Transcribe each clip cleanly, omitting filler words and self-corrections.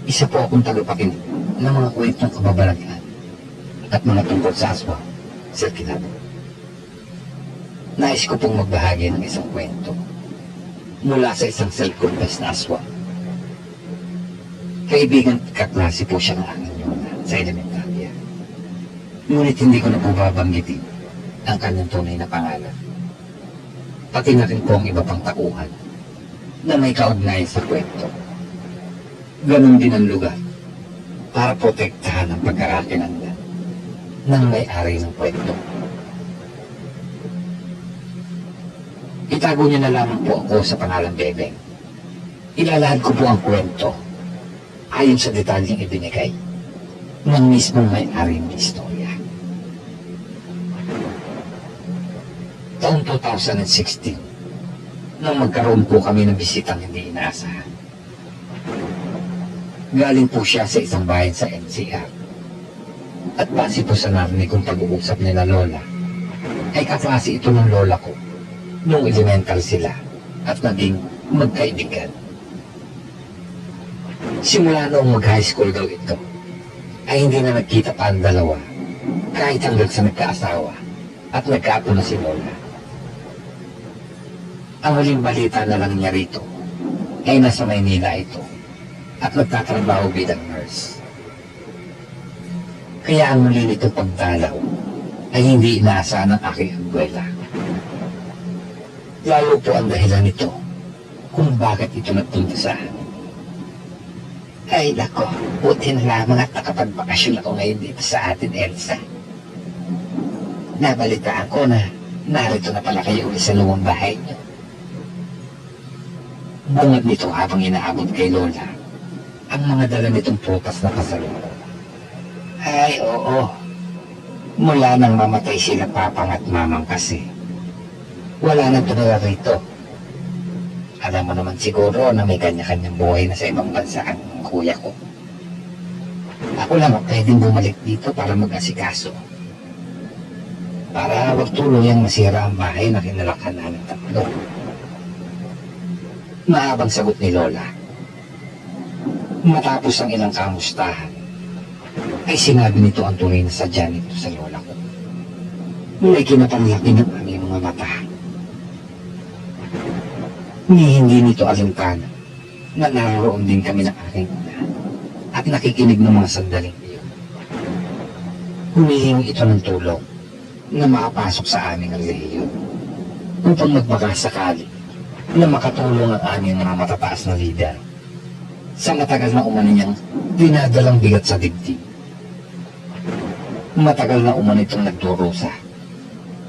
Isa po akong tagapakinig ng mga kwentong kababalagan at mga tungkol sa aswang, Sir Kilabo. Nais ko pong magbahagi ng isang kwento mula sa isang self-confessed na aswang. Kaibigan at kaklase po siya ng aking Yola sa elementarya. Ngunit hindi ko na po babanggitin ang kanyang tunay na pangalan. Pati na rin po ang iba pang tauhan na may kaugnayan sa kwento. Ganon din ang lugar para protektahan ang pagkakakilanlan ng may-ari ng kwento. Itago niyo na lamang po ako sa pangalang Bebeng. Ilalahad ko po ang kwento ayon sa detalyeng ibinigay ng mismong may-ari ng istorya. Taong 2016, nang magkaroon po kami ng bisitang hindi inaasahan. Galing po siya sa isang bayan sa NCR. At base po sa narinig kong pag-uusap nila Lola, ay kaklase ito ng lola ko nung elemental sila at naging magkaibigan. Simula noong mag-high school daw ito, ay hindi na nagkita pa ang dalawa kahit hanggang sa nagkaasawa at nagkaapo na si Lola. Ang huling balita na lang niya rito ay nasa Maynila ito at nagtatrabaho bilang nurse. Kaya ang muli nito pagdalaw ay hindi inaasahan ng aking abuela. Lalo po ang dahilan nito kung bakit ito nagpunta sa akin. Ay nako, buti na lamang at nakapagbakasyon ako ngayon dito sa atin, Elsa. Nabalitaan ko na narito na pala kayo ulit sa lumang bahay niyo. Bungad nito habang inaabot kay Lola ang mga dala nitong prutas na pasalubong. Ay oo, mula nang mamatay sila papang at mamang kasi, wala nang tumira rito. Alam mo naman siguro na may kanya-kanyang buhay na sa ibang bansa ang kuya ko. Ako lang ang pwedeng bumalik dito para mag-asikaso. Para wag tuluyang masira ang bahay na kinalakhan namin tatlo. Mahabang sagot ni Lola. Matapos ang ilang kamustahan, ay sinabi nito ang tunay na sadya nito sa Lola ko. May kinapanlaki ng aming mga mata. Hindi nito alintana na naroon din kami ng aking ina at nakikinig ng mga sandaling iyon. Humihingi ito ng tulong na makapasok sa aming relihiyon upang magmakasakali na makatulong ang aming mga matataas na lider sa matagal na umano niyang dinadalang bigat sa dibdib. Matagal na umano itong nagdurusa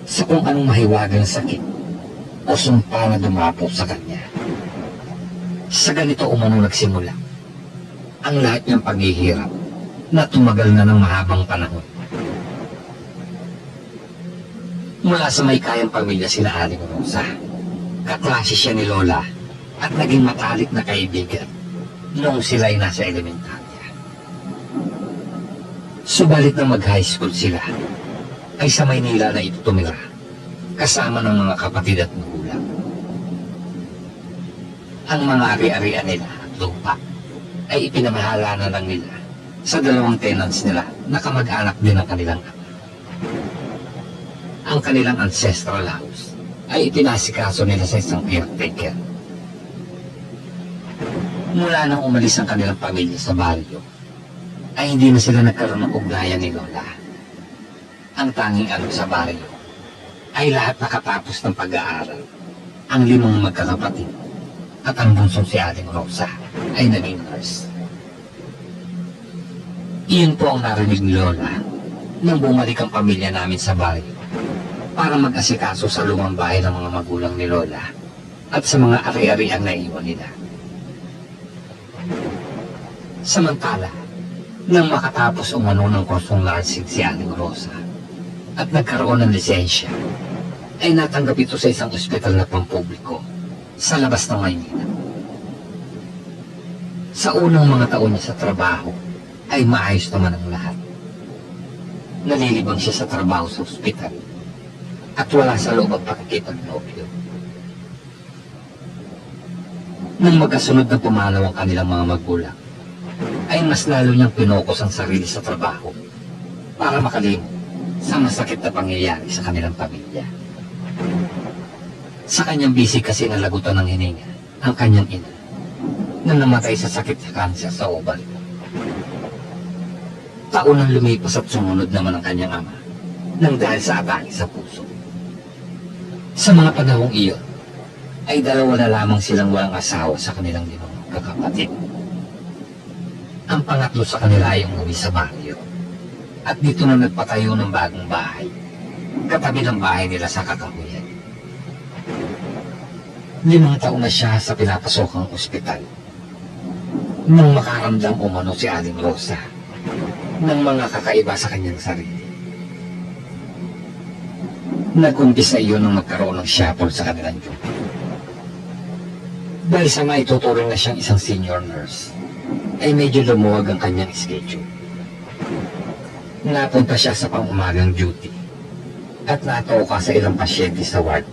sa kung anong mahiwagang sakit o sumpa na dumapo sa kanya. Sa ganito umano nagsimula ang lahat niyang paghihirap na tumagal na ng mahabang panahon. Mula sa may kayang pamilya sina Aling Rosa, kaklase siya ni Lola at naging matalik na kaibigan noong sila'y nasa elementarya. Subalit na mag-high school sila, ay sa Maynila na ito tumira, kasama ng mga kapatid at magulang. Ang mga ari-arian nila at lupa ay ipinamahala na lang nila sa dalawang tenants nila na kamag-anak din ng kanilang ama. Ang kanilang ancestral house ay ipinasikaso nila sa isang caretaker. Mula nang umalis ang kanilang pamilya sa baryo, ay hindi na sila nagkaroon ng ugnayan ni Lola. Ang tanging ano sa baryo ay lahat nakatapos ng pag-aaral. Ang 5 magkakapatid at ang bunsong si Aling Rosa ay naging nurse. Iyon po ang narinig ni Lola nang bumalik ang pamilya namin sa baryo para mag-asikaso sa lumang bahay ng mga magulang ni Lola at sa mga ari-ariang naiwan nila. Samantala, nang makatapos umano ng kursong nursing si Aling Rosa at nagkaroon ng lisensya, ay natanggap ito sa isang ospital na pampubliko sa labas ng Maynila. Sa unang mga taon niya sa trabaho, ay maayos naman ang lahat. Nalilibang siya sa trabaho sa ospital at wala sa loob ang pakikipag-loob yun. Nang magkasunod na pumanaw ang kanilang mga magulang, ay mas lalo niyang pinokos ang sarili sa trabaho para makalimot sa masakit na pangyayari sa kanilang pamilya. Sa kanyang bisig kasi nalagutan ng hininga ang kanyang ina na namatay sa sakit sa kanser sa ovary. Taon ang lumipas at sumunod naman ang kanyang ama nang dahil sa atake sa puso. Sa mga panahong iyon, ay dalawa na lamang silang walang asawa sa kanilang limang kakapatid. Ang pangatlo sa kanila ay umuwi sa baryo at dito na nagpatayo ng bagong bahay katabi ng bahay nila sa Kakahuyan. 5 taon na siya sa pinapasokang ospital nang makaramdam umano si Aling Rosa ng mga kakaiba sa kanyang sarili. Nag-umpisa iyon nang magkaroon ng shuffle sa kanilang duty. Dahil sa maituturing na siyang isang senior nurse, ay medyo lumuwag ang kanyang schedule. Napunta siya sa pang-umagang duty at natoka sa ilang pasyente sa ward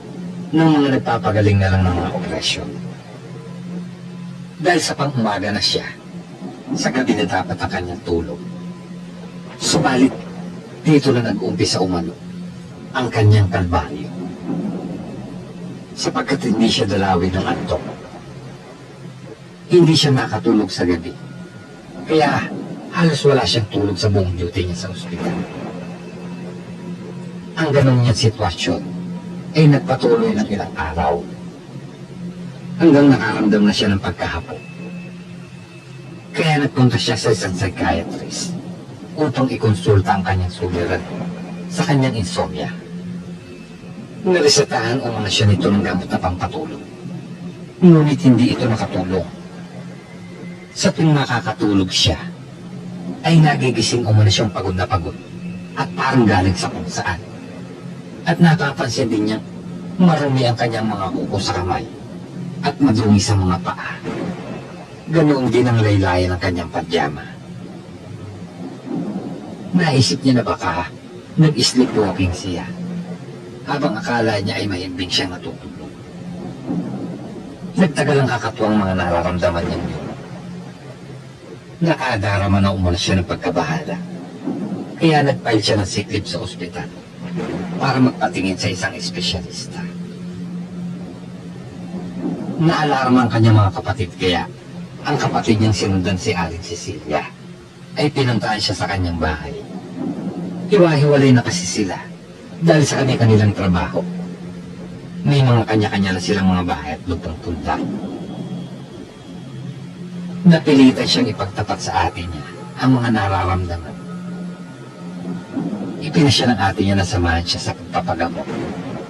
ng mga nagpapagaling na lang ng mga operasyon. Dahil sa pang-umaga na siya, sa gabi na dapat ang kanyang tulog. Subalit, dito na nag-umpisa umano ang kanyang kalbaryo. Sapagkat hindi siya dalawin ng antok. Hindi siya nakatulog sa gabi. Kaya halos wala siyang tulog sa buong duty niya sa ospital. Ang ganong niyang sitwasyon ay nagpatuloy ng ilang araw hanggang nakaramdam na siya ng pagkahapon. Kaya nagpunta siya sa isang psychiatrist upang ikonsulta ang kanyang suliran sa kanyang insomnia. Naresetahan umuna siya nito ng gamot na pampatulog. Ngunit hindi ito nakatulong. Sa tuwing makakatulog siya, ay nagigising umuna siyang pagod na pagod at parang galing sa kung saan. At napapansin din niyang marumi ang kanyang mga kuko sa kamay at madumi sa mga paa. Ganoon din ang laylayan ng kanyang padyama. Naisip niya na baka nag-sleepwalking siya habang akala niya ay mahimbing siyang natutulog. Nagtagal ang kakatuwang mga nararamdaman niya yun. Nakadarama na umuna siya ng pagkabahala. Kaya nag-file siya ng sick leave sa ospital para magpatingin sa isang espesyalista. Naalarma ang kanyang mga kapatid kaya ang kapatid niyang sinundan si Aling Cecilia ay pinuntahan siya sa kanyang bahay. Hiwa-hiwalay na kasi sila dahil sa kanilang trabaho. May mga kanya-kanya na silang mga bahay at lupang tulda. Napilitan siyang ipagtapat sa ate niya ang mga nararamdaman. Ipinasya ng ate niya na samahan siya sa pagpapagamot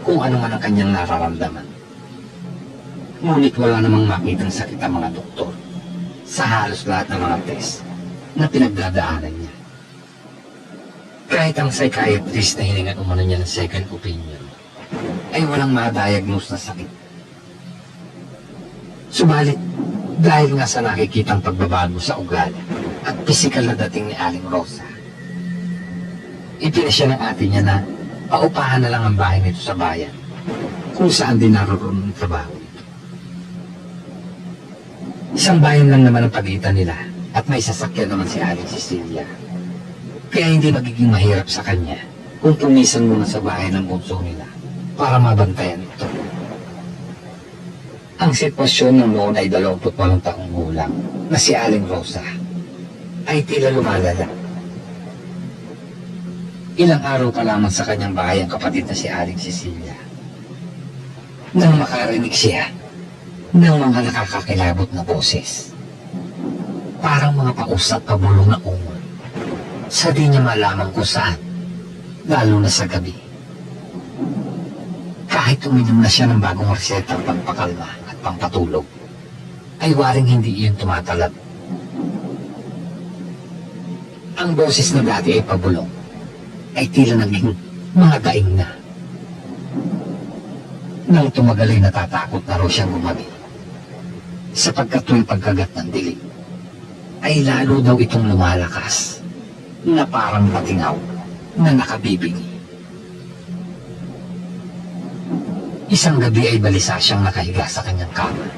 kung ano man ang kanyang nararamdaman. Ngunit wala namang makitang sakit ang mga doktor sa halos lahat ng mga test na pinagdadaanan niya. Kahit ang psychiatrist na hiningan umano niya ng second opinion ay walang ma-diagnose na sakit. Subalit, dahil nga sa nakikitang pagbabago sa ugali at pisikal na dating ni Aling Rosa, ipinasya ng ate niya na paupahan na lang ang bahay nito sa bayan kung saan din naroon ang trabaho nito. Isang bayan lang naman ang pagitan nila at may sasakyan naman si Aling Cecilia. Kaya hindi magiging mahirap sa kanya kung tumisan muna sa bahay ng bunso nila para mabantayan ito. Ang sitwasyon ng noon ay 28 taong gulang na si Aling Rosa ay tila lumalala. Ilang araw pa lamang sa kanyang bahay ang kapatid na si Aling Cecilia nang makarinig siya ng mga nakakakilabot na boses. Parang mga pausap pabulong na ungol sa di niya malaman kung saan, lalo na sa gabi. Kahit uminom na siya ng bagong reseta pagpakalma at pangpatulog, ay waring hindi iyon tumatalab. Ang boses na dati ay pabulong, ay tila naging mga daing na. Nang tumagal ay natatakot na raw siyang gumabi, sapagkat tuwing pagkagat ng dilim, ay lalo daw itong lumalakas, na parang batingaw na nakabibingi. Isang gabi ay balisa siyang nakahiga sa kanyang kama,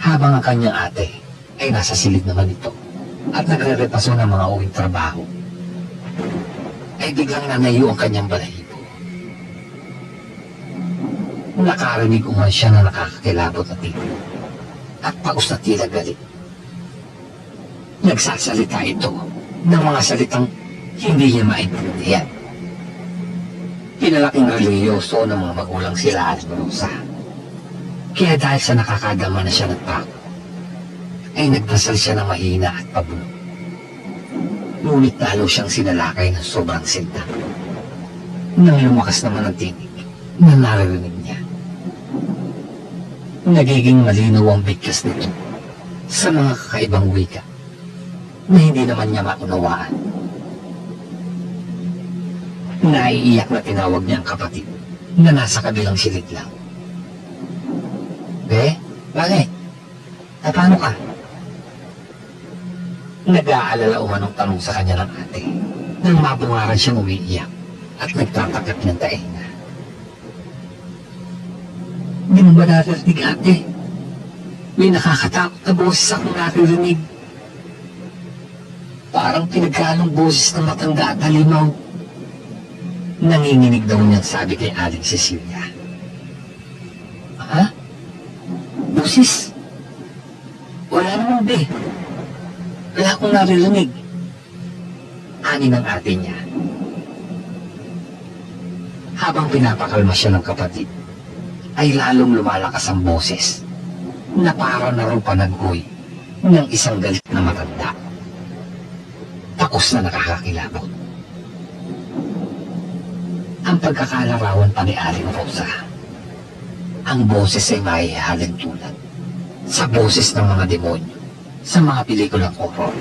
habang ang kanyang ate ay nasa silid naman ito at nagre-repaso ng mga uwing trabaho, ay biglang nanayo ang kanyang balahibo. Nakarinig umano siya na nakakakilabot na tila at paus na tila galit. Nagsasalita ito ng mga salitang hindi niya maintindihan. Pinalaking religyoso ng mga magulang sila Aling Rosa. Kaya dahil sa nakakadama na siya ng takot, ay nagdasal siya ng mahina at pabulong. Ngunit lalo siyang sinalakay ng sobrang sinta. Nang lumakas naman ang tinig na naririnig niya. Nagiging malinaw ang bigkas nito sa mga kakaibang wika na hindi naman niya maunawaan. Naiiyak na tinawag niya ang kapatid na nasa kabilang silid lang. Be, bakit? Paano ka? Nag-aalala umanong tanong sa kanya ng ate nang mabungaran siyang umiiyak at nagtatakip ng tainga. Di mo ba naririnig, ate? May nakakatakot na boses akong naririnig. Parang pinagkalong boses ng matanda at halimaw. Nanginginig daw niyang sabi kay Aling Cecilia. Ha? Boses? Wala naman, be. Wala akong naririnig. Ani ng ate niya. Habang pinapakalma siya ng kapatid, ay lalong lumalakas ang boses na para na raw panaggoy ng isang galit na matanda. Takos na nakakakilabot. Ang pagkakalarawan pa ni Aling Rosa, ang boses ay mahihaling tulad sa boses ng mga demonyo sa mga pelikulang horror.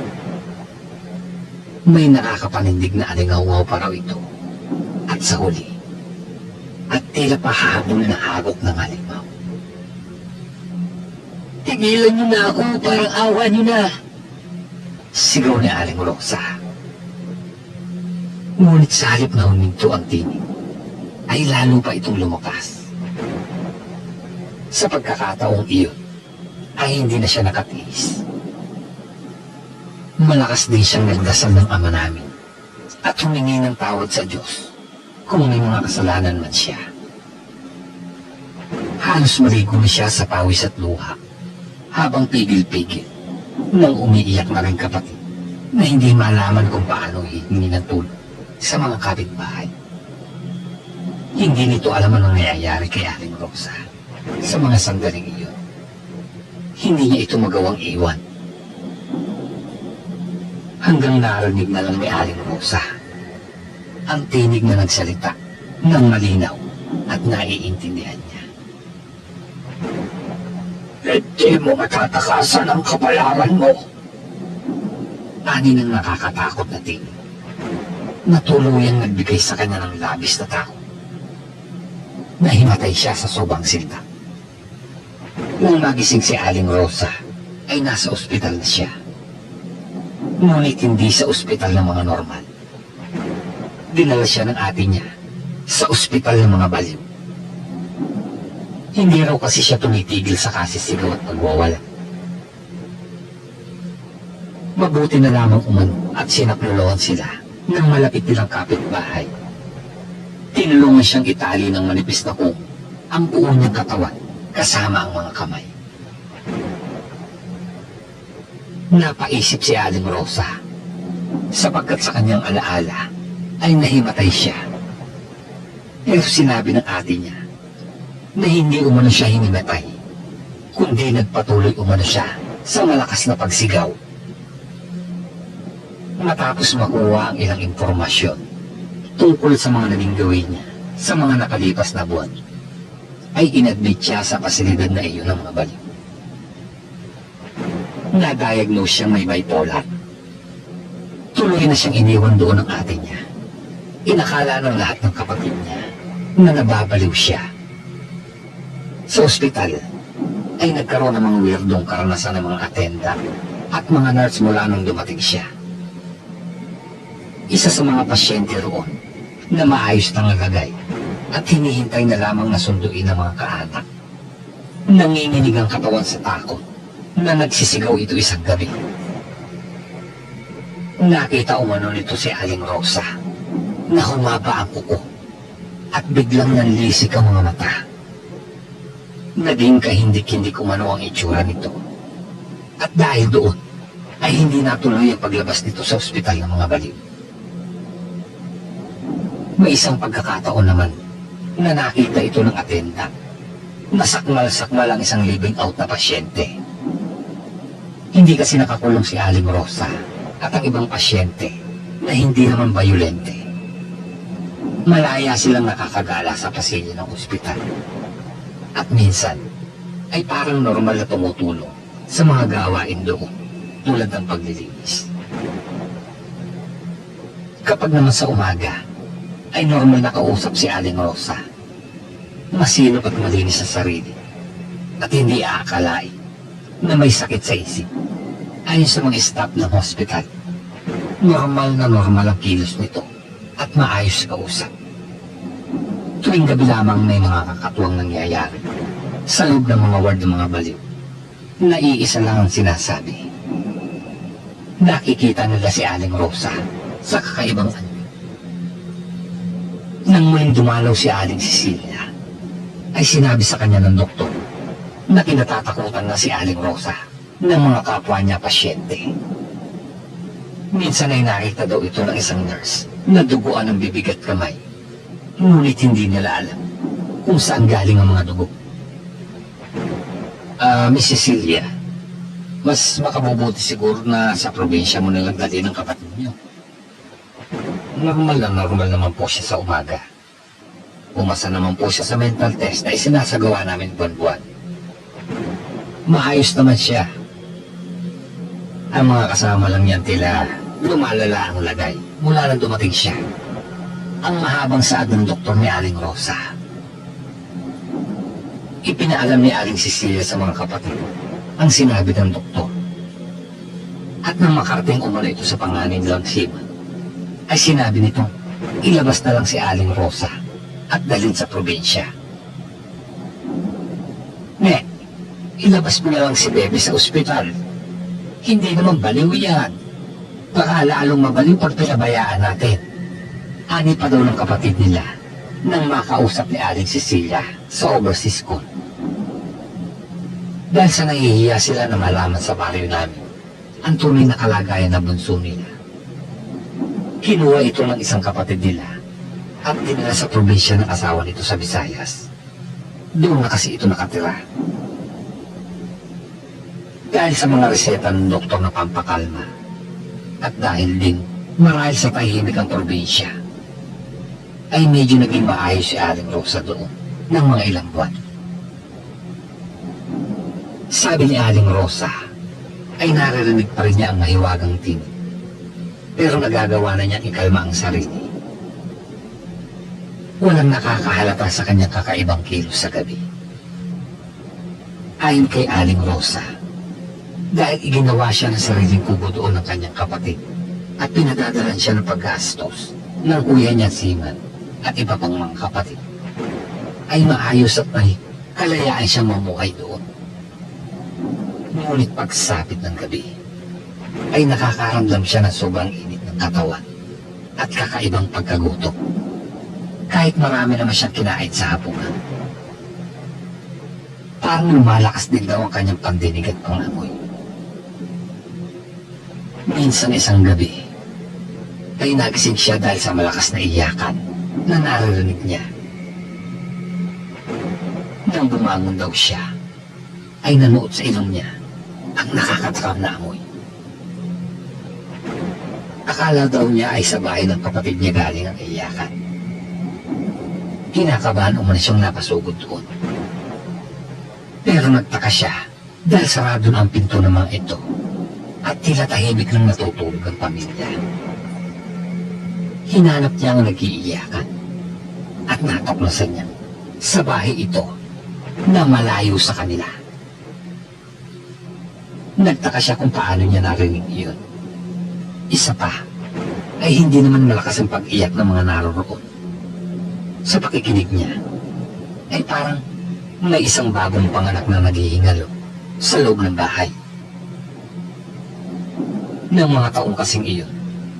May nakakapanindig na alingaw-ngaw pa raw ito. At sa huli, at tila pahabol na hagok ng halimaw. Tigilan niyo na ako, parang awa niyo na. Sigaw ni Aling Rosa. Ngunit sa halip na huminto ang tinig, ay lalo pa itong lumakas. Sa pagkakataong iyon, ay hindi na siya nakatiis. Malakas din siyang nagdasal ng Ama namin at humingi ng tawad sa Diyos kung may mga kasalanan man siya. Halos maligo na siya sa pawis at luha habang pigil-pigil nang umiiyak na rin kapatid na hindi malaman kung paano hihingi ng tulong sa mga kapitbahay. Hindi nito alam ang nangyayari kay Aling Rosa sa mga sandaling iyon. Hindi niya ito magawang iwan. Hanggang narinig na lang ni Aling Rosa ang tinig na nagsalita ng malinaw at naiintindihan niya. Hindi mo matatakasan ang kapalaran mo. Ani ng nakakatakot na tinig na tuluyang nagbigay sa kanya ng labis na takot. Nahimatay siya sa sobrang sinta. Nang magising si Aling Rosa, ay nasa ospital na siya. Ngunit hindi sa ospital ng mga normal. Dinala siya ng ate niya sa ospital ng mga baliw. Hindi raw kasi siya tumitigil sa kasisigaw at pagwawala. Mabuti na lamang umano at sinaklolohan sila ng malapit nilang kapitbahay. Tinulungan siyang itali ng manipis na kung ang buong niyang katawan kasama ang mga kamay. Napaisip si Aling Rosa sapagkat sa kanyang alaala ay nahimatay siya. Pero sinabi ng ate niya na hindi umano siya hinimatay, kundi nagpatuloy umano siya sa malakas na pagsigaw. Matapos makuha ang ilang impormasyon tungkol sa mga naging gawin niya sa mga nakalipas na buwan, ay inadmit siya sa pasilidad na iyon ng mga baliw. Na-diagnose siyang may bipolar. Tuloy na siyang iniwan doon ng ate niya. Inakala ng lahat ng kapatid niya na nababaliw siya. Sa ospital, ay nagkaroon ng mga weirdong karanasan ng mga attendant at mga nurse mula nung dumating siya. Isa sa mga pasyente roon na maayos na nagagay at hinihintay na lamang na sunduin ng mga kaanak. Nanginginig ang katawan sa takot na nagsisigaw ito isang gabi. Nakita umano nito si Aling Rosa na humaba ang kuko at biglang nanlisik ang mga mata. Naging kahindik-hindik umano ang itsura nito. At dahil doon, ay hindi natuloy ang paglabas nito sa ospital ng mga baliw. May isang pagkakataon naman na nakita ito ng attendant. Nasakmal-sakmal ang isang living out na pasyente. Hindi kasi nakakulong si Aling Rosa at ang ibang pasyente na hindi naman bayolente. Malaya silang nakakagala sa pasilyo ng ospital. At minsan, ay parang normal na tumutulong sa mga gawain doon, tulad ng paglilinis. Kapag naman sa umaga, ay normal na kausap si Aling Rosa. Masinop at malinis sa sarili, at hindi aakalain na may sakit sa isip. Ayon sa mga staff ng hospital, normal na normal ang kilos nito at maayos kausap. Tuwing gabi lamang may mga kakatuwang nangyayari sa loob ng mga ward ng mga baliw. Naiisa lang ang sinasabi. Nakikita nila si Aling Rosa sa kakaibang anyo. Nang muling dumalaw si Aling Cecilia, ay sinabi sa kanya ng doktor na kinatatakutan na si Aling Rosa ng mga kapwa niya pasyente. Minsan ay nakita daw ito ng isang nurse na duguan ng bibig at kamay. Ngunit hindi nila alam kung saan galing ang mga dugo. Miss Cecilia, mas makabubuti siguro na sa probinsya mo nalang dali ng kapatid niyo. Normal naman po siya sa umaga. Umasa naman po siya sa mental test na isinasagawa namin buwan-buwan. Maayos naman siya. Ang mga kasama lang niyan tila lumalala ang lagay mula nang dumating siya. Ang mahabang saad ng doktor ni Aling Rosa. Ipinaalam ni Aling Cecilia sa mga kapatid ang sinabi ng doktor. At nang makarating umano ito sa panganin Lord Seaman, ay sinabi nito, ilabas na lang si Aling Rosa at dalhin sa probinsya. Ne, ilabas mo na lang si Bebe sa ospital. Hindi naman baliw yan. Baka lalong mabaliw pag pinabayaan natin. Ani pa daw ng kapatid nila nang makausap ni Aling Cecilia sa overseas school. Dahil sa nahihiya sila na malaman sa baryo namin ang tunay na kalagayan na bunso nila. Kinuha ito ng isang kapatid nila at dinala sa probinsya ng asawa nito sa Visayas. Doon na kasi ito nakatira. Dahil sa mga reseta ng doktor na pampakalma at dahil din marahil sa tahimik ang probinsya, ay medyo naging maayos si Aling Rosa doon ng mga ilang buwan. Sabi ni Aling Rosa, ay naririnig pa rin niya ang mahiwagang tinig. Pero nagagawa na niyang ikalma ang sarili. Walang nakakahalata sa kanyang kakaibang kilos sa gabi. Ayon kay Aling Rosa, dahil iginawa siya ng sariling kubo doon ng kanyang kapatid at pinadadalan siya ng paggastos ng kuya niya Seaman at iba pang mga kapatid, ay maayos at may kalayaan siyang mamuhay doon. Ngunit pagsapit ng gabi, ay nakakaramdam siya ng sobrang init ng katawan at kakaibang pagkagutom, kahit marami naman siyang kinain sa hapunan. Parang lumalakas din daw ang kanyang pandinig at pangamoy. Minsan isang gabi, ay nagising siya dahil sa malakas na iyakan na naririnig niya. Nang bumangon daw siya, ay nanuot sa ilong niya ang nakakatakam na amoy. Akala daw niya ay sa bahay ng kapatid niya galing ang iyakan. Kinakabahan umano siyang napasugod doon. Pero nagtaka siya dahil sarado na ang pinto ng mga ito at tila tahimik lang natutulog ang pamilya. Hinanap niya ang nag-iiyakan at natuklasan niya sa bahay ito na malayo sa kanila. Nagtaka siya kung paano niya narinig iyon. Isa pa, ay hindi naman malakas ang pag-iyak ng mga naroroon. Sa pakikinig niya, ay parang may isang bagong panganak na naghihingalo sa loob ng bahay. Nang mga taong kasing iyon,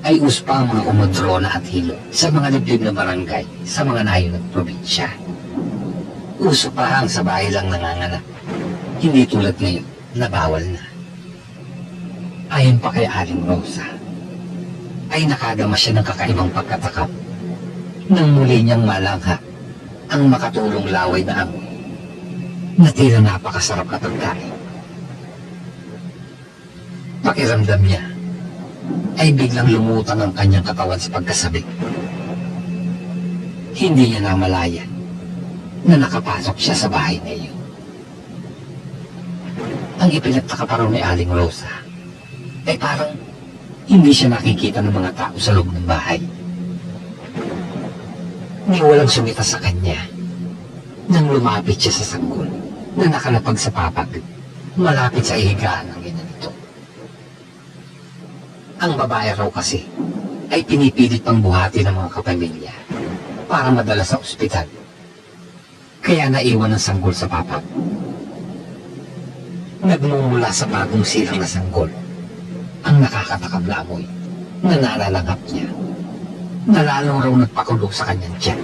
ay uso pa ang mga umodrona at hilo sa mga liblib na barangay sa mga nayon at probinsya. Uso pa ang sa bahay lang nanganganak. Hindi tulad ngayon na bawal na. Ayon pa kay Aling Rosa, ay nakadama siya ng kakaibang pagkatakam nang muli niyang malangha ang makatulong laway na amoy na tila napakasarap na pagkain. Pakiramdam niya ay biglang lumutang ang kanyang katawan sa pagkasabik. Hindi niya namalayan na nakapasok siya sa bahay na iyon. Ang ipinagtaka pa raw ni Aling Rosa ay parang hindi siya nakikita ng mga tao sa loob ng bahay. Ni walang sumita sa kanya nang lumapit siya sa sanggol na nakalapag sa papag malapit sa ihigaan ng ina nito. Ang babae raw kasi ay pinipilit pang buhati ng mga kapamilya para madala sa ospital. Kaya naiwan ang sanggol sa papag. Nagmumula sa bagong silang na sanggol ang nakakatakam na amoy na nalalanghap niya na lalong raw nagpakulo sa kanyang tiyan.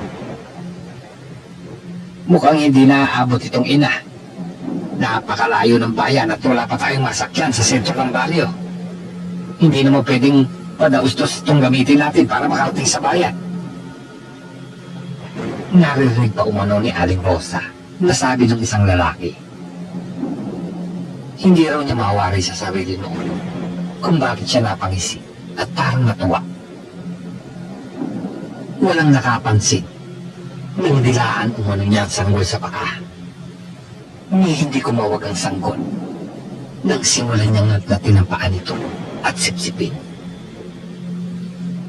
Mukhang hindi naaabot itong ina. Napakalayo ng bayan at wala pa tayong masakyan sa sentro ng baryo. Hindi naman pwedeng padaustos itong gamitin natin para makarating sa bayan. Naririnig pa umano ni Aling Rosa na sabi ng isang lalaki. Hindi raw niya mawari sa sarili noon kung bakit siya napangisi at parang natuwa. Walang nakapansin nang dilaan umano niya ang sanggol sa paa. Hindi kumawag ang sanggol nang simulan niyang nagdatin ang paa nito at sipsipin.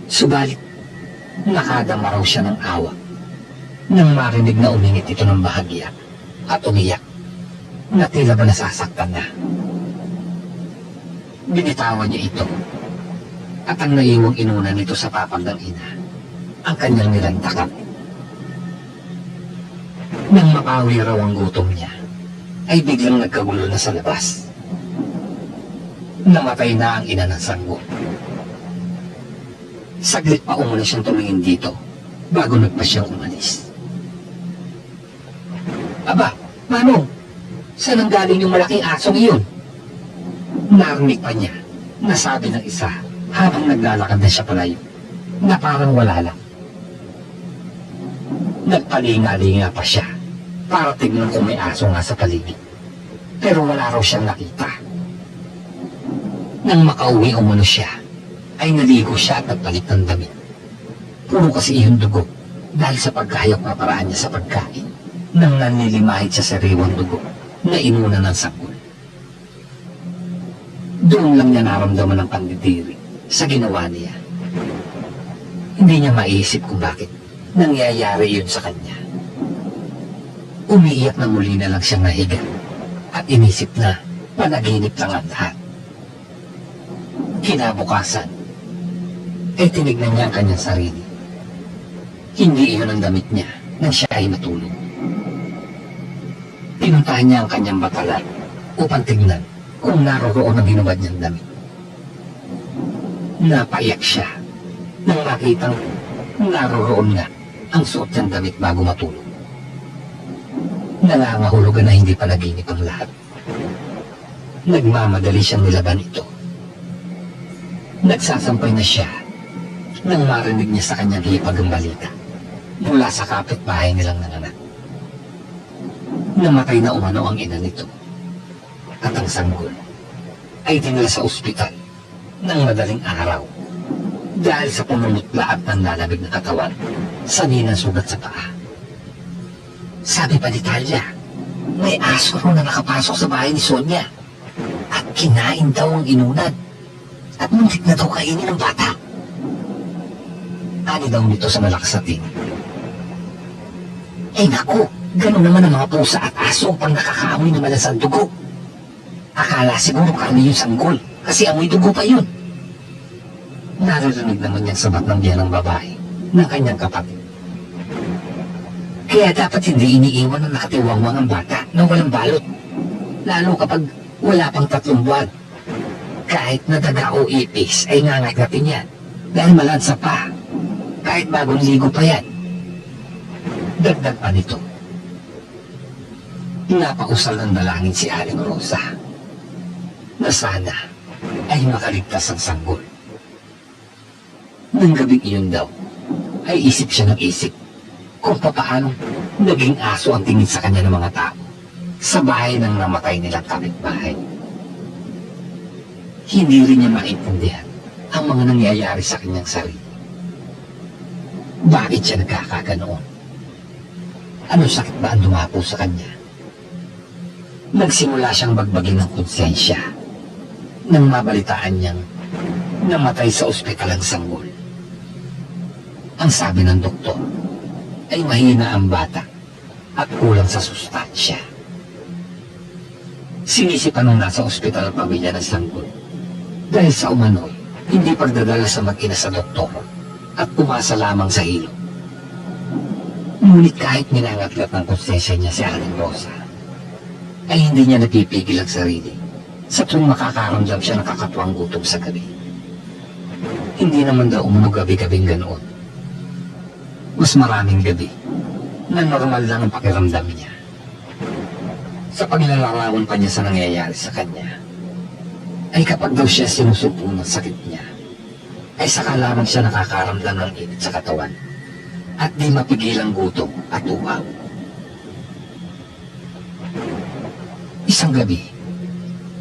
Subalit, nakadama raw siya ng awa nang marinig na umingit ito ng bahagya at umiyak na tila ba nasasaktan na. Binitawan niya ito at ang naiwang inuna nito sa papag ng ina ang kanyang nilantakan. Nang mapawi raw ang gutom niya ay biglang nagkagulo na sa labas. Namatay na ang ina ng sanggol. Saglit pa umuna siyang tumingin dito bago nagpa siyang umalis. Aba, Manong, saan ang galing yung malaking asong iyon? Narinig pa niya na sabi ng isa habang naglalakad na siya palayo na parang wala lang. Nagpalinga-linga pa siya para tignan kung may aso nga sa paligid. Pero wala raw siyang nakita. Nang makauwi umano siya, ay naligo siya at nagpalit ng damit. Puro kasi iyon dugo dahil sa pagkahayag na paraan niya sa pagkain nang nanilimahid sa sariwang dugo na inuna ng sanggol. Doon lang niya naramdaman ang pandidiri sa ginawa niya. Hindi niya maisip kung bakit nangyayari yun sa kanya. Umiiyak na muli na lang siyang nahiga at inisip na panaginip lang ang lahat. Kinabukasan, ay tinignan niya ang kanyang sarili. Hindi iyon ang damit niya nang siya ay matulog. Pinuntahan niya ang kanyang batalan upang tignan kung naroroon ang hinubad niyang damit. Napaiyak siya nang makitang naroroon nga ang suot niyang damit bago matulog. Nangangahulugan na hindi panaginip ang lahat. Nagmamadali siyang nilaban ito. Nagsasampay na siya nang marinig niya sa kanyang hipag ang balita mula sa kapitbahay nilang nanganak. Namatay na umano ang ina nito at ang sanggol ay dinala sa ospital ng madaling araw dahil sa pumumutla at nanlalabig na katawan sa ninang sugat sa paa. Sabi pa ni Talia, may aso raw na nakapasok sa bahay ni Sonia at kinain daw ang inunad at muntik na daw kainin ng bata. Ani daw nito sa malakas na tinig. Eh naku, ganun naman ang mga pusa at aso pang nakakaamoy ng malasang dugo. Akala siguro karne yung sanggol kasi amoy dugo pa yun. Naririnig naman niyang sabat ng biyanang babae ng kanyang kapatid. Kaya dapat hindi iniiwan ng nakatiwangwang ang bata na walang balot. Lalo kapag wala pang 3 buwan. Kahit na daga o ipis ay ngangagatin yan Dahil malansa pa, kahit bagong ligo pa yan. Dagdag pa nito, napausal ng dalangin si Aling Rosa na sana ay makaligtas ang sanggol. Nang gabing iyon daw, ay isip siya ng isip kung papaanong naging aso ang tingin sa kanya ng mga tao sa bahay ng namatay nilang kapitbahay. Hindi rin niya maintindihan ang mga nangyayari sa kanyang sarili. Bakit siya nagkakaganoon? Anong sakit ba ang dumapo sa kanya? Nagsimula siyang bagbagin ng konsensya nang mabalitaan niyang namatay sa ospital ang sanggol. Ang sabi ng doktor ay mahina ang bata at kulang sa sustansya. Sinisipan nung nasa ospital ang pamilya ng sanggol dahil sa umano'y hindi pagdadala sa mag-ina sa doktor at umasa lamang sa hilo. Ngunit kahit minangatlat ng konsensya niya si Aling Rosa, ay hindi niya napipigil ang sarili sa tuwing makakaramdam siya ng kakatuwang gutom sa gabi. Hindi naman daw umano gabi-gabing ganoon. Mas maraming gabi na normal lang ang pakiramdam niya. Sa paglalarawan pa niya sa nangyayari sa kanya, ay kapag daw siya sinusupo ng sakit niya, ay saka lamang siya nakakaramdam ng init sa katawan at di mapigilang gutom at uhaw. Isang gabi,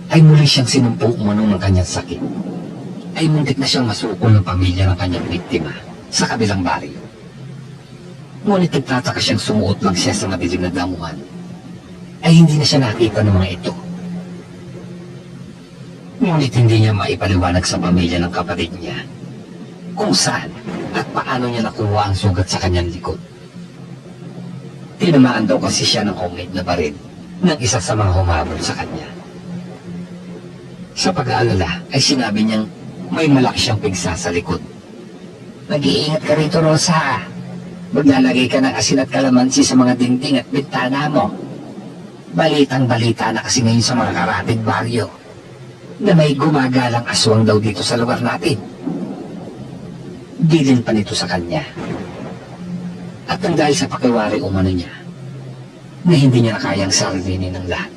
ay muli siyang sinumpo umano ng kanyang sakit. Ay muntik na siyang masukol ng pamilya ng kanyang biktima sa kabilang baryo. Ngunit nagtataka siyang sumuot lang siya sa madilim na damuhan, ay hindi na siya nakita ng mga ito. Ngunit hindi niya maipaliwanag sa pamilya ng kapatid niya kung saan at paano niya nakuha ang sugat sa kanyang likod. Tinamaan daw kasi siya ng homemade na baril ng isa sa mga humabol sa kanya. Sa pag-aalala ay sinabi niyang may malaki siyang pigsa sa likod. Mag-iingat ka rito, Rosa. Maglalagay ka ng asin at kalamansi sa mga dingding at bintana mo. Balitang-balita na kasi ngayon sa mga karapid baryo na may gumagalang aswang daw dito sa lugar natin. Bilin pa nito sa kanya. At nang dahil sa pakiwari umano niya, na hindi niya kayang sarili ng lahat,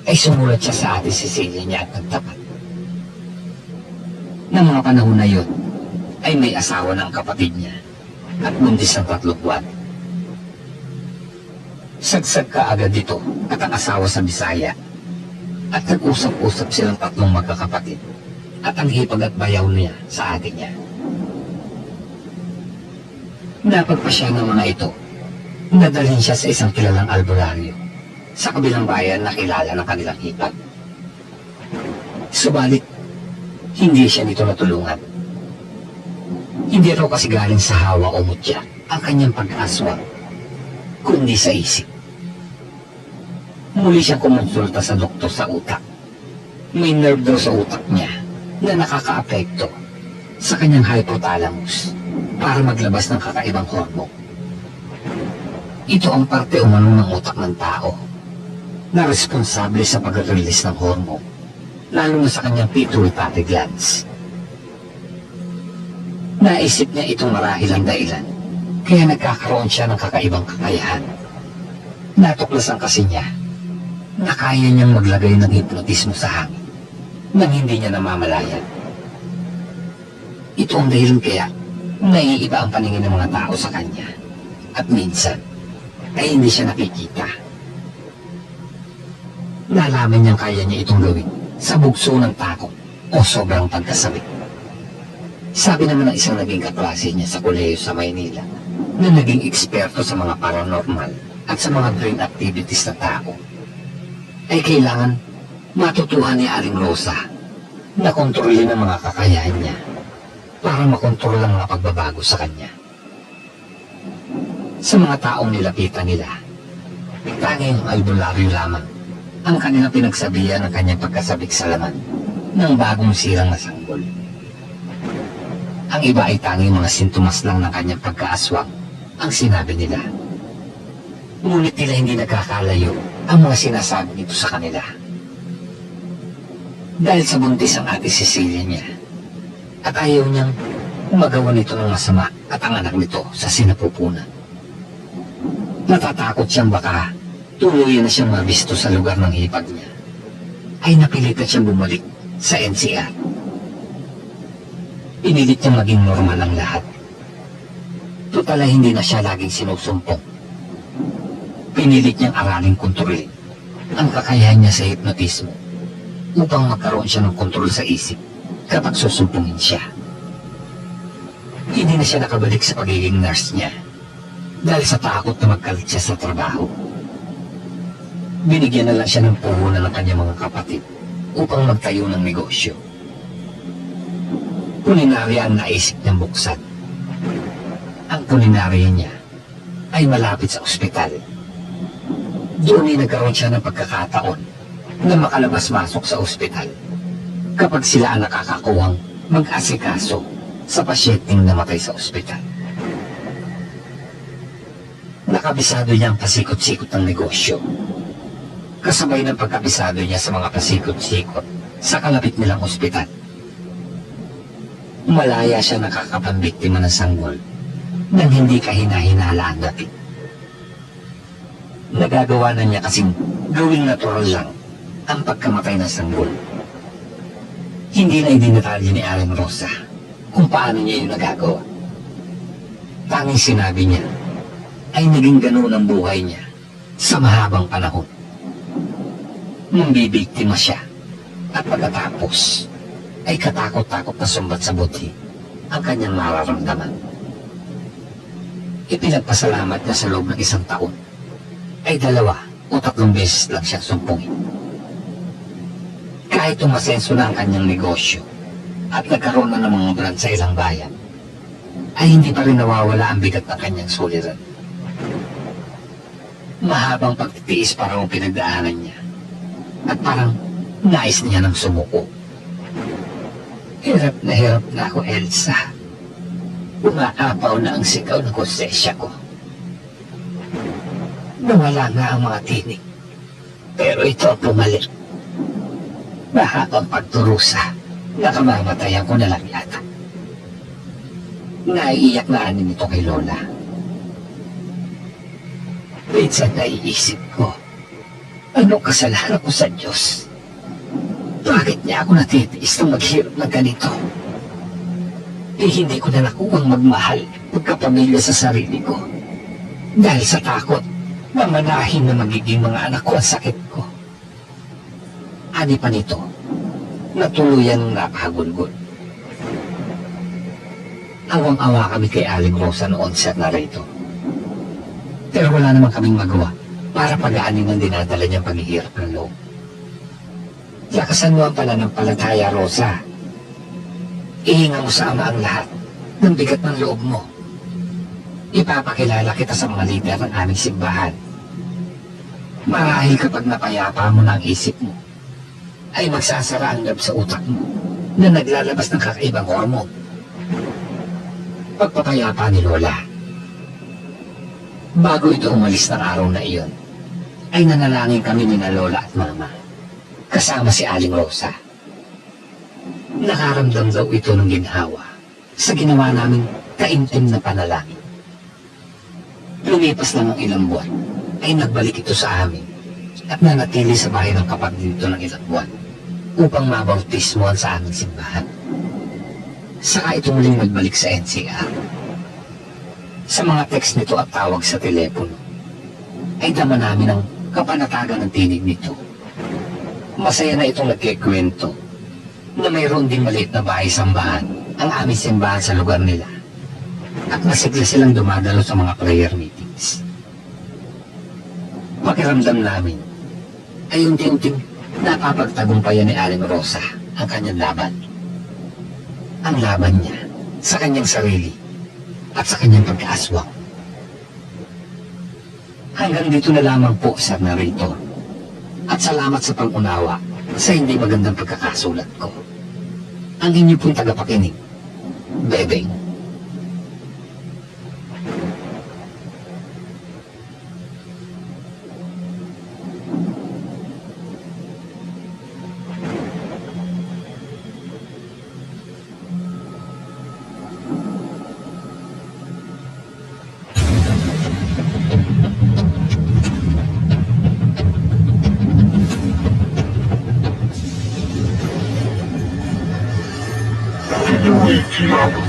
ay sumulat siya sa Ate Cecilia niya at nagtapat. Nang mga panahon na yun, ay may asawa ng kapatid niya at buntis ng 3 buwan. Sagsag ka agad dito at ang asawa sa Bisaya at nag-usap-usap silang 3 magkakapatid at ang hipag at bayaw niya sa ate niya. Napagpasya ng mga ito, nadalhin siya sa isang kilalang albularyo sa kabilang bayan na kilala ng kanilang hipag. Subalit, hindi siya nito natulungan. Hindi raw kasi galing sa hawa o mutya ang kanyang pag-aswang, kundi sa isip. Muli siyang kumonsulta sa doktor sa utak. May nerve daw sa utak niya na nakakaapekto sa kanyang hypothalamus para maglabas ng kakaibang hormone. Ito ang parte umano ng utak ng tao na responsable sa pag-release ng hormone, lalo na sa kanyang pituitary glands. Naisip niya itong marahil ang dahilan, kaya nagkakaroon siya ng kakaibang kakayahan. Natuklasan kasi niya na kaya niyang maglagay ng hipnotismo sa hangin nang hindi niya namamalayan. Ito ang dahilan kaya naiiba ang paningin ng mga tao sa kanya at minsan ay hindi siya nakikita. Nalaman niyang kaya niya itong gawin sa bugso ng takot o sobrang pagkasabik. Sabi naman ng isang naging kaklase niya sa kolehiyo sa Maynila na naging eksperto sa mga paranormal at sa mga brain activities na tao, ay kailangan matutuhan ni Aling Rosa na kontrolin ang mga kakayahan niya para makontrol ang mga pagbabago sa kanya. Sa mga taong nilapitan nila, tanging albularyo lamang ang kanilang pinagsabihan ng kanyang pagkasabik sa laman ng bagong sirang na sanggol. Ang iba ay tanging mga sintomas lang ng kanyang pagkaaswang ang sinabi nila. Ngunit nila hindi nagkakalayo ang mga sinasabi nito sa kanila. Dahil sa buntis ang Ate Cecilia niya at ayaw niyang magawa nito ng masama at ang anak nito sa sinapupunan. Natatakot siyang baka tuluyan na siyang mabisto sa lugar ng hipag niya, ay napilitan siyang bumalik sa NCR. Pinilit niyang maging normal ang lahat. Total ay hindi na siya laging sinusumpong. Pinilit niyang aralin kontrolin ang kakayahan niya sa hipnotismo upang magkaroon siya ng kontrol sa isip kapag susumpungin siya. Hindi na siya nakabalik sa pagiging nurse niya dahil sa takot na magkalit siya sa trabaho. Binigyan na lang siya ng puhunan ng kanyang mga kapatid upang magtayo ng negosyo. Kulinarya ang naisip niyang buksan. Ang kulinarya niya ay malapit sa ospital. Doon ay nagkaroon siya ng pagkakataon na makalabas-masok sa ospital kapag sila ang nakakakuhang mag-asikaso sa pasyenteng namatay sa ospital. Nakabisado niya ang pasikot-sikot ng negosyo. Kasabay ng pagkabisado niya sa mga pasikot-sikot sa kalapit nilang ospital. Malaya siya nakakapambiktima ng sanggol nang hindi kahina-hinala ang dating. Nagagawa na niya kasing gawing natural lang ang pagkamatay ng sanggol. Hindi na idinatalya ni Aling Rosa kung paano niya yung nagagawa. Tanging sinabi niya ay naging ganoon ang buhay niya sa mahabang panahon. Nang bibiktima siya at pagkatapos ay katakot-takot na sumbat sa buti ang kanyang nararamdaman. Ipinagpasalamat niya sa loob ng 1 taon ay 2 o 3 beses lang siyang sumpungin. Kahit umasenso na ang kanyang negosyo at nagkaroon na ng mga brand sa ilang bayan, ay hindi pa rin nawawala ang bigat ng kanyang suliran. Mahabang pagtitiis para ang pinagdaanan niya at parang nais niya ng sumuko. Hirap na ako, Elsa. Umaapaw na ang sigaw ng konsensya ko. Nawala nga ang mga tinig, pero ito ang bumalik. Mahabang pagturusa, nakamamatayan ko na lang yata. Naiiyak na anin ito kay Lola. Minsan naiisip ko, anong kasalanan ko sa Diyos? Bakit niya ako natitiis na maghirap na ganito? Hindi ko na nakuwang magmahal pagkapamilya sa sarili ko. Dahil sa takot, mamanahin na magiging mga anak ko ang sakit ko. Ani pa nito, natuluyan ng napahagulgol. Awang-awa kami kay Aling Rosa noon sa narito. Pero wala naman kaming magawa para pagaanin ang dinadala niyang paghihirap ng loob. Lakasan mo ang pananampalataya, Rosa. Ihinga mo sa Ama ang lahat ng bigat ng loob mo. Ipapakilala kita sa mga lider ng aming simbahan. Marahil kapag napayapa mo na ang isip mo, ay magsasara ang lab sa utak mo na naglalabas ng kakaibang hormone. Pagpapayapa ni Lola. Bago ito umalis ng araw na iyon, ay nanalangin kami ni na Lola at Mama, kasama si Aling Rosa. Nakaramdam daw ito ng ginhawa sa ginawa naming kaimtim na panalangin. Lumipas lang ang ilang buwan, ay nagbalik ito sa amin at nanatili sa bahay ng kapatid nito ng ilang buwan upang mabautismohan sa aming simbahan. Saka ito muling nagbalik sa NCR. Sa mga text nito at tawag sa telepono, ay dama namin ang kapanatagan ng tinig nito. Masaya na itong nagkikwento na mayroon ding maliit na bahay-sambahan ang aming simbahan sa lugar nila at masigla silang dumadalo sa mga prayer meetings. Pakiramdam namin ay unti-unting napapagtagumpayan ni Aling Rosa ang kanyang laban. Ang laban niya sa kanyang sarili at sa kanyang pagkaaswang. Hanggang dito na lamang po, Sir Narrator. At salamat sa pag-unawa sa hindi magandang pagkakasulat ko. Ang inyo pong tagapakinig, Bebeng. Kailangan